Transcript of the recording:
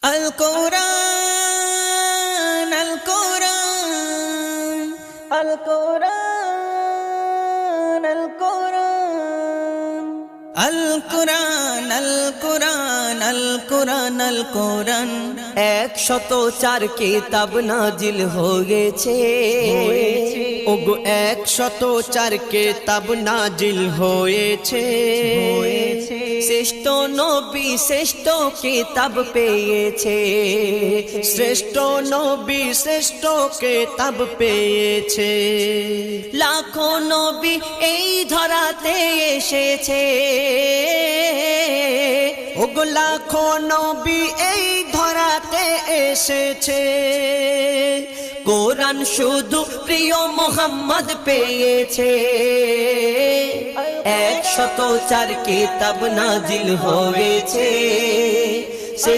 আল কোরআন আল কোরআন আল কোরআন আল কোরআন আল কোরআন আল কোরআন আল কোরআন আল কোরআন 104 কিতাব নাজিল হয়েছে ওগো 104 কিতাব নাজিল হয়েছে শ্রেষ্ঠ নবী শ্রেষ্ঠ কিতাব পেয়েছে শ্রেষ্ঠ নবী শ্রেষ্ঠ কিতাব পেয়েছে লাখো নবী এই ধরাতে এসেছে ওগো লাখো নবী এই ধরাতে এসেছে কোরআন শুধু প্রিয় মোহাম্মদ পেয়েছে 104 কিতাব নাজিল হয়েছে